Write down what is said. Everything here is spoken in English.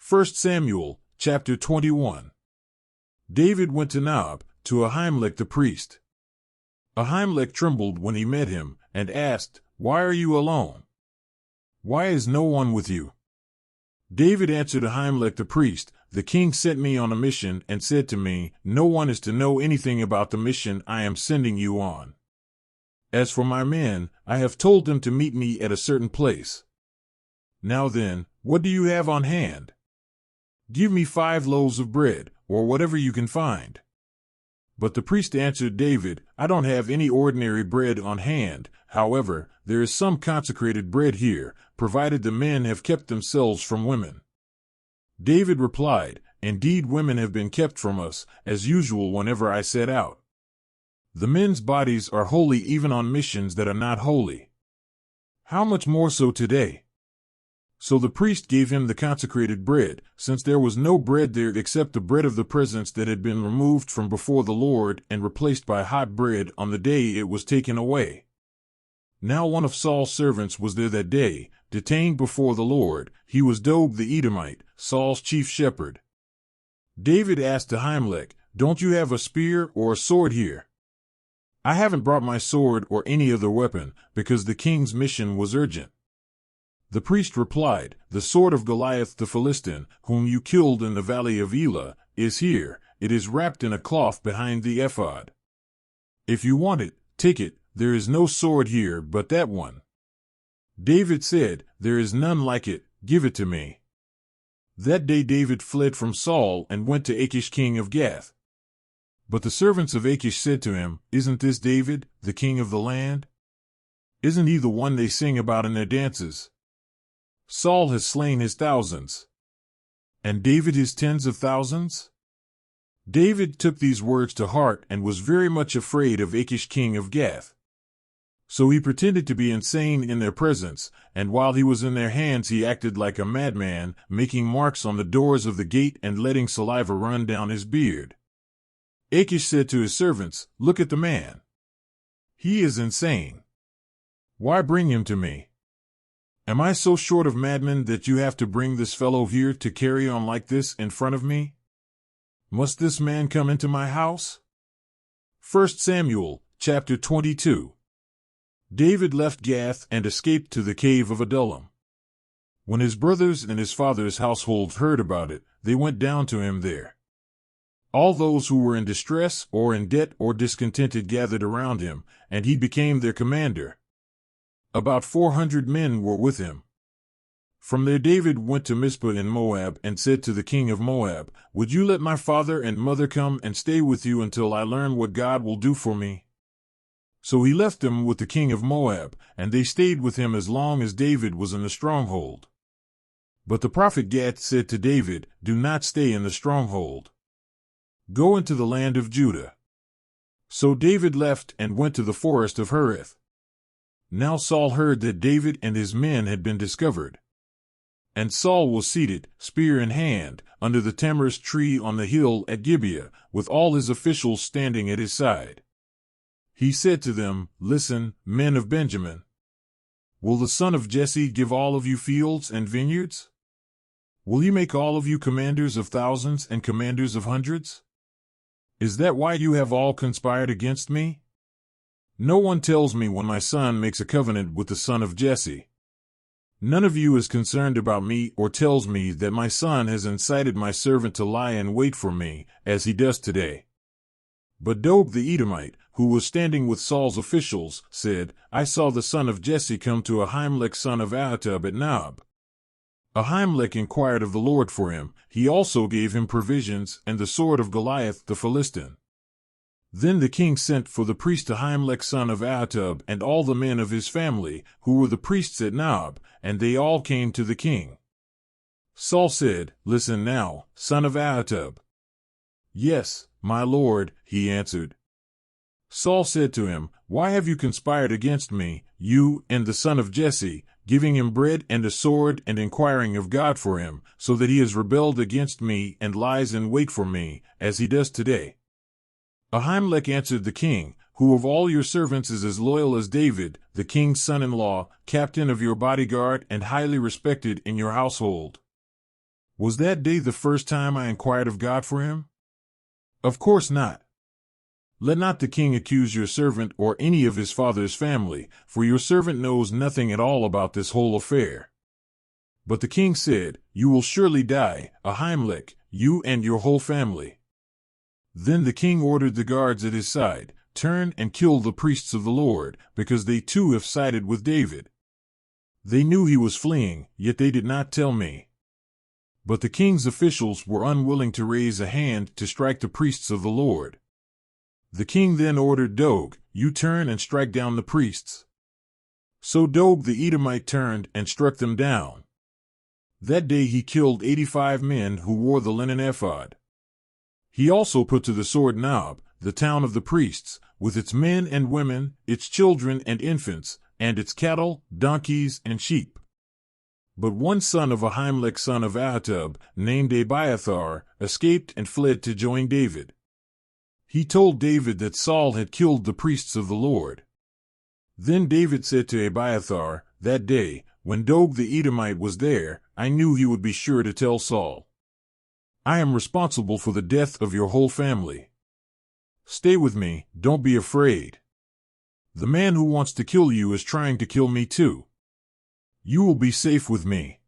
1 Samuel, chapter 21. David went to Nob, to Ahimelech the priest. Ahimelech trembled when he met him, and asked, "Why are you alone? Why is no one with you?" David answered Ahimelech the priest, "The king sent me on a mission and said to me, 'No one is to know anything about the mission I am sending you on. As for my men, I have told them to meet me at a certain place. Now then, what do you have on hand? Give me 5 loaves of bread, or whatever you can find.' But the priest answered David, 'I don't have any ordinary bread on hand. However, there is some consecrated bread here, provided the men have kept themselves from women.' David replied, 'Indeed, women have been kept from us, as usual whenever I set out. The men's bodies are holy even on missions that are not holy. How much more so today?' So the priest gave him the consecrated bread, since there was no bread there except the bread of the presence that had been removed from before the Lord and replaced by hot bread on the day it was taken away. Now one of Saul's servants was there that day, detained before the Lord. He was Doeg the Edomite, Saul's chief shepherd. David asked Ahimelech, 'Don't you have a spear or a sword here?' 'I haven't brought my sword or any other weapon, because the king's mission was urgent.' The priest replied, 'The sword of Goliath the Philistine, whom you killed in the valley of Elah, is here. It is wrapped in a cloth behind the ephod. If you want it, take it. There is no sword here but that one.' David said, 'There is none like it. Give it to me.' That day David fled from Saul and went to Achish king of Gath. But the servants of Achish said to him, 'Isn't this David, the king of the land? Isn't he the one they sing about in their dances? Saul has slain his thousands, and David his tens of thousands.' David took these words to heart and was very much afraid of Achish king of Gath. So he pretended to be insane in their presence, and while he was in their hands he acted like a madman, making marks on the doors of the gate and letting saliva run down his beard. Achish said to his servants, 'Look at the man. He is insane. Why bring him to me? Am I so short of madmen that you have to bring this fellow here to carry on like this in front of me? Must this man come into my house?' 1 Samuel, chapter 22. David left Gath and escaped to the cave of Adullam. When his brothers and his father's household heard about it, they went down to him there. All those who were in distress or in debt or discontented gathered around him, and he became their commander. About 400 men were with him. From there David went to Mizpah in Moab and said to the king of Moab, 'Would you let my father and mother come and stay with you until I learn what God will do for me?' So he left them with the king of Moab, and they stayed with him as long as David was in the stronghold. But the prophet Gad said to David, 'Do not stay in the stronghold. Go into the land of Judah.' So David left and went to the forest of Hereth. Now Saul heard that David and his men had been discovered. And Saul was seated, spear in hand, under the tamarisk tree on the hill at Gibeah, with all his officials standing at his side. He said to them, 'Listen, men of Benjamin. Will the son of Jesse give all of you fields and vineyards? Will he make all of you commanders of thousands and commanders of hundreds? Is that why you have all conspired against me? No one tells me when my son makes a covenant with the son of Jesse. None of you is concerned about me or tells me that my son has incited my servant to lie in wait for me, as he does today.' But Doeg the Edomite, who was standing with Saul's officials, said, 'I saw the son of Jesse come to Ahimelech son of Ahitub at Nob.' Ahimelech inquired of the Lord for him. He also gave him provisions and the sword of Goliath the Philistine. Then the king sent for the priest Ahimelech son of Ahitub and all the men of his family, who were the priests at Nob, and they all came to the king. Saul said, 'Listen now, son of Ahitub.' 'Yes, my lord,' he answered. Saul said to him, 'Why have you conspired against me, you and the son of Jesse, giving him bread and a sword and inquiring of God for him, so that he has rebelled against me and lies in wait for me, as he does today?' Ahimelech answered the king, 'Who of all your servants is as loyal as David, the king's son-in-law, captain of your bodyguard and highly respected in your household?' Was that day the first time I inquired of God for him? Of course not. Let not the king accuse your servant or any of his father's family, for your servant knows nothing at all about this whole affair. But the king said, You will surely die, Ahimelech, you and your whole family. Then the king ordered the guards at his side, Turn and kill the priests of the Lord, because they too have sided with David. They knew he was fleeing, yet they did not tell me. But the king's officials were unwilling to raise a hand to strike the priests of the Lord. The king then ordered Doeg, You turn and strike down the priests. So Doeg the Edomite turned and struck them down. That day he killed 85 men who wore the linen ephod. He also put to the sword Nob, the town of the priests, with its men and women, its children and infants, and its cattle, donkeys, and sheep. But one son of Ahimelech son of Ahitub, named Abiathar, escaped and fled to join David. He told David that Saul had killed the priests of the Lord. Then David said to Abiathar, That day, when Doeg the Edomite was there, I knew he would be sure to tell Saul. I am responsible for the death of your whole family. Stay with me, don't be afraid. The man who wants to kill you is trying to kill me too. You will be safe with me.